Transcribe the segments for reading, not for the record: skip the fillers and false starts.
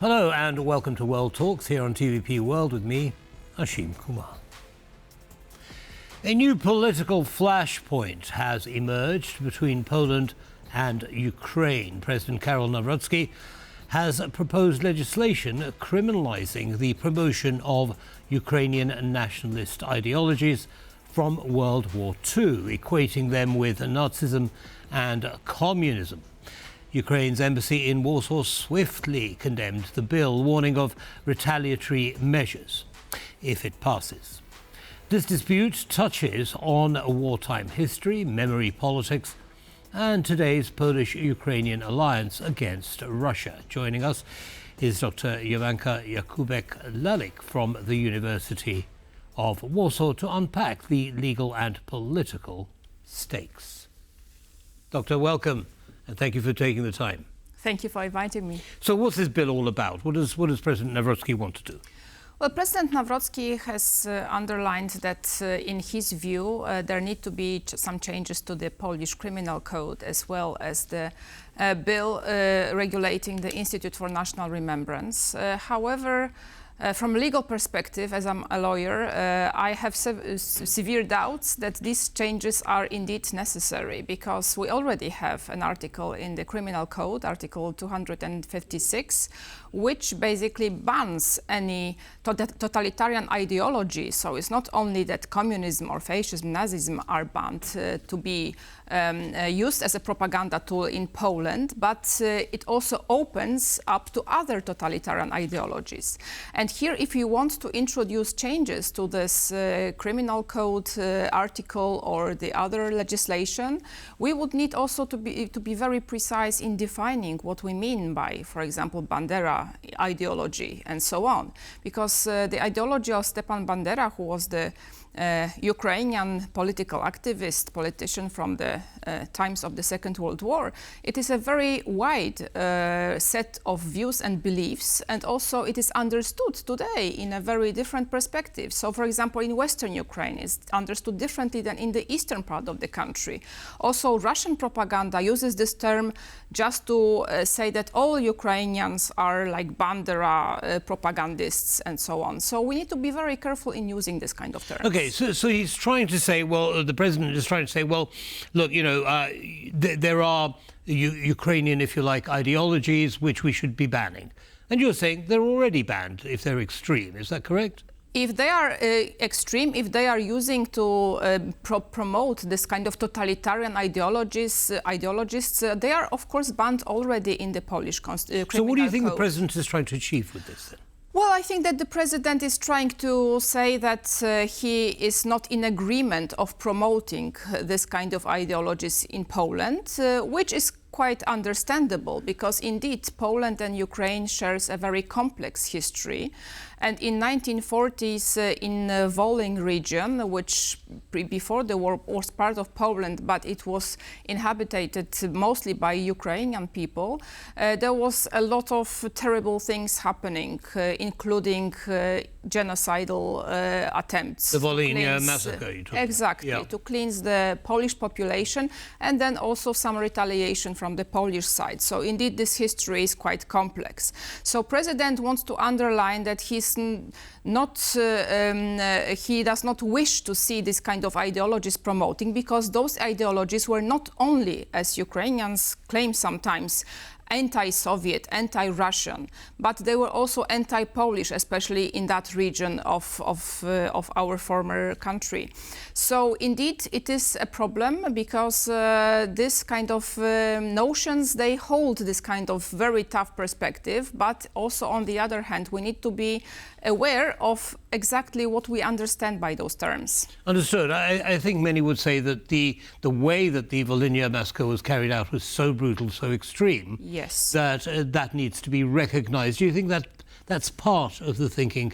Hello and welcome to World Talks here on TVP World with me, Ashim Kumar. A new political flashpoint has emerged between Poland and Ukraine. President Karol Nawrocki has proposed legislation criminalizing the promotion of Ukrainian nationalist ideologies from World War II, equating them with Nazism and communism. Ukraine's embassy in Warsaw swiftly condemned the bill, warning of retaliatory measures if it passes. This dispute touches on wartime history, memory politics, and today's Polish-Ukrainian alliance against Russia. Joining us is Dr. Jowanka Jakubek-Lalik from the University of Warsaw to unpack the legal and political stakes. Doctor, welcome, and thank you for taking the time. Thank you for inviting me. So what's this bill all about? What does President Nawrocki want to do? Well, President Nawrocki has underlined that in his view there need to be some changes to the Polish criminal code, as well as the bill regulating the Institute for National Remembrance. However, from a legal perspective, as I'm a lawyer, I have severe doubts that these changes are indeed necessary, because we already have an article in the criminal code, Article 256, which basically bans any totalitarian ideology. So it's not only that communism or fascism, Nazism are banned to be used as a propaganda tool in Poland, but it also opens up to other totalitarian ideologies. And here, if you want to introduce changes to this criminal code article or the other legislation, we would need also to be very precise in defining what we mean by, for example, Bandera ideology and so on. Because the ideology of Stepan Bandera, who was the Ukrainian politician from the times of the Second World War, it is a very wide set of views and beliefs, and also it is understood today in a very different perspective. So, for example, in Western Ukraine, it's understood differently than in the eastern part of the country. Also, Russian propaganda uses this term just to say that all Ukrainians are like Bandera propagandists and so on. So we need to be very careful in using this kind of terms. Okay, so he's trying to say, well, the president is trying to say, well, look, you know, there are Ukrainian, if you like, ideologies which we should be banning. And you're saying they're already banned if they're extreme. Is that correct? If they are extreme, if they are using to promote this kind of totalitarian ideologies, they are, of course, banned already in the Polish criminal code. So what do you think the president is trying to achieve with this then? Well, I think that the president is trying to say that he is not in agreement of promoting this kind of ideologies in Poland, which is quite understandable, because indeed Poland and Ukraine shares a very complex history. And in 1940s, in Volhynia region, which before the war was part of Poland, but it was inhabited mostly by Ukrainian people, there was a lot of terrible things happening, including genocidal attempts. The Volhynia massacre, you talk exactly, about. Yeah. to cleanse the Polish population, and then also some retaliation from the Polish side. So indeed, this history is quite complex. So President wants to underline that he does not wish to see this kind of ideologies promoting, because those ideologies were not only, as Ukrainians claim sometimes, anti-Soviet, anti-Russian, but they were also anti-Polish, especially in that region of our former country. So indeed, it is a problem, because this kind of notions, they hold this kind of very tough perspective, but also on the other hand, we need to be aware of exactly what we understand by those terms. Understood. I think many would say that the way that the Volhynia massacre was carried out was so brutal, so extreme, yes, that that needs to be recognized. Do you think that that's part of the thinking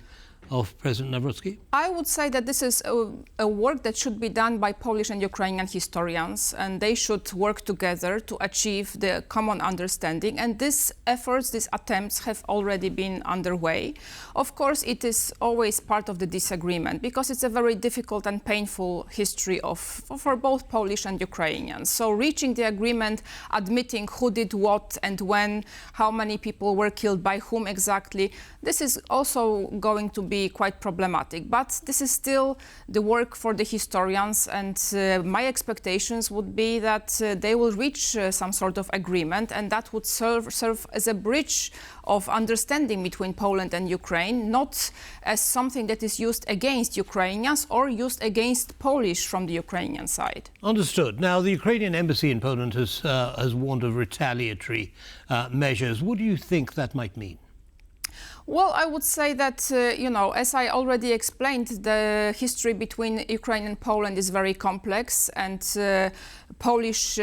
of President Nawrocki? I would say that this is a work that should be done by Polish and Ukrainian historians, and they should work together to achieve the common understanding. And these efforts, these attempts have already been underway. Of course, it is always part of the disagreement because it's a very difficult and painful history for both Polish and Ukrainians. So reaching the agreement, admitting who did what and when, how many people were killed by whom exactly, this is also going to be quite problematic. But this is still the work for the historians, and my expectations would be that they will reach some sort of agreement, and that would serve as a bridge of understanding between Poland and Ukraine, not as something that is used against Ukrainians or used against Polish from the Ukrainian side. Understood. Now, the Ukrainian embassy in Poland has warned of retaliatory measures. What do you think that might mean? Well, I would say that, as I already explained, the history between Ukraine and Poland is very complex, and Polish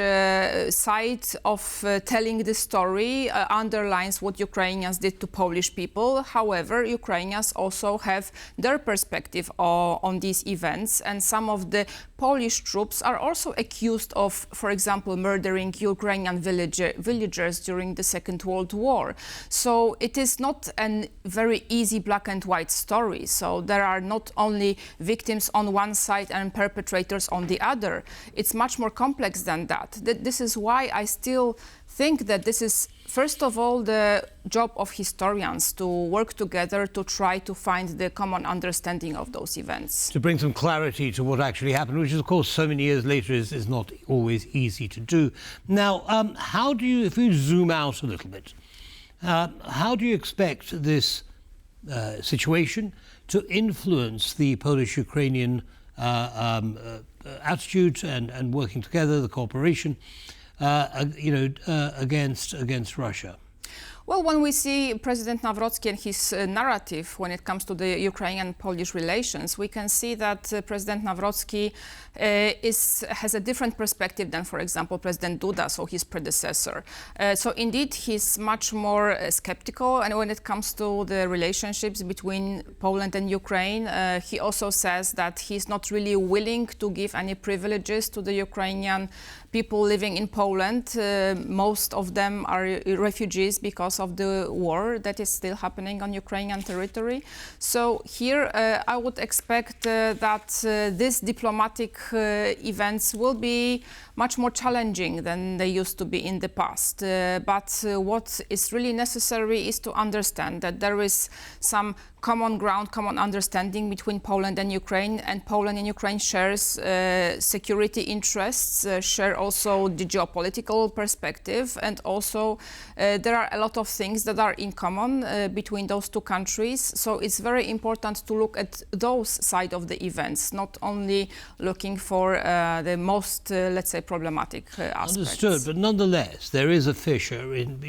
side of telling the story underlines what Ukrainians did to Polish people. However, Ukrainians also have their perspective on these events, and some of the Polish troops are also accused of, for example, murdering Ukrainian villagers during the Second World War. So it is not a very easy black and white story. So there are not only victims on one side and perpetrators on the other. It's much more complex than that. This is why I still think that this is, first of all, the job of historians to work together to try to find the common understanding of those events. To bring some clarity to what actually happened, which, of course, so many years later is not always easy to do. Now, how do you, if we zoom out a little bit, how do you expect this situation to influence the Polish-Ukrainian attitude and working together, the cooperation, against Russia? Well, when we see President Nawrocki and his narrative when it comes to the Ukrainian-Polish relations, we can see that President Nawrocki has a different perspective than, for example, President Duda, so his predecessor. So indeed, he's much more skeptical, and when it comes to the relationships between Poland and Ukraine, he also says that he's not really willing to give any privileges to the Ukrainian people living in Poland. Most of them are refugees because of the war that is still happening on Ukrainian territory. So here I would expect that these diplomatic events will be much more challenging than they used to be in the past. But what is really necessary is to understand that there is some common ground, common understanding between Poland and Ukraine, and Poland and Ukraine shares security interests, share also the geopolitical perspective, and also there are a lot of things that are in common between those two countries. So it's very important to look at those side of the events, not only looking for the most, let's say, problematic aspects. Understood, but nonetheless, there is a fissure in,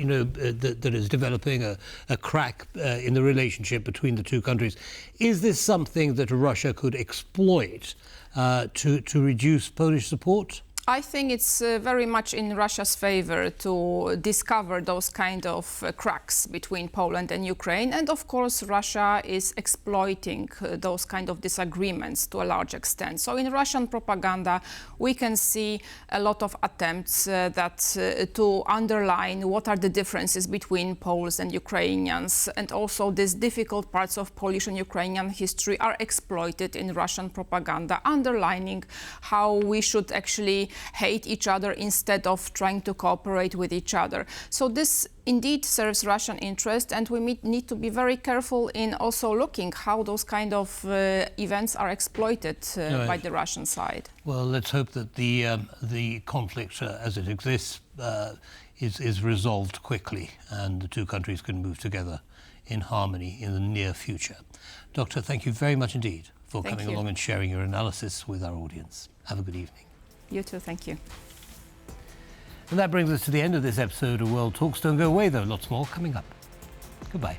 that is developing, a crack in the relationship between the two countries. Is this something that Russia could exploit to reduce Polish support? I think it's very much in Russia's favor to discover those kind of cracks between Poland and Ukraine. And of course, Russia is exploiting those kind of disagreements to a large extent. So in Russian propaganda, we can see a lot of attempts to underline what are the differences between Poles and Ukrainians. And also these difficult parts of Polish and Ukrainian history are exploited in Russian propaganda, underlining how we should actually hate each other instead of trying to cooperate with each other. So this indeed serves Russian interest, and we need to be very careful in also looking how those kind of events are exploited by the Russian side. Well, let's hope that the conflict as it exists is resolved quickly, and the two countries can move together in harmony in the near future. Doctor, thank you very much indeed for coming along and sharing your analysis with our audience. Have a good evening. You too, thank you. And that brings us to the end of this episode of World Talks. Don't go away, though. Lots more coming up. Goodbye.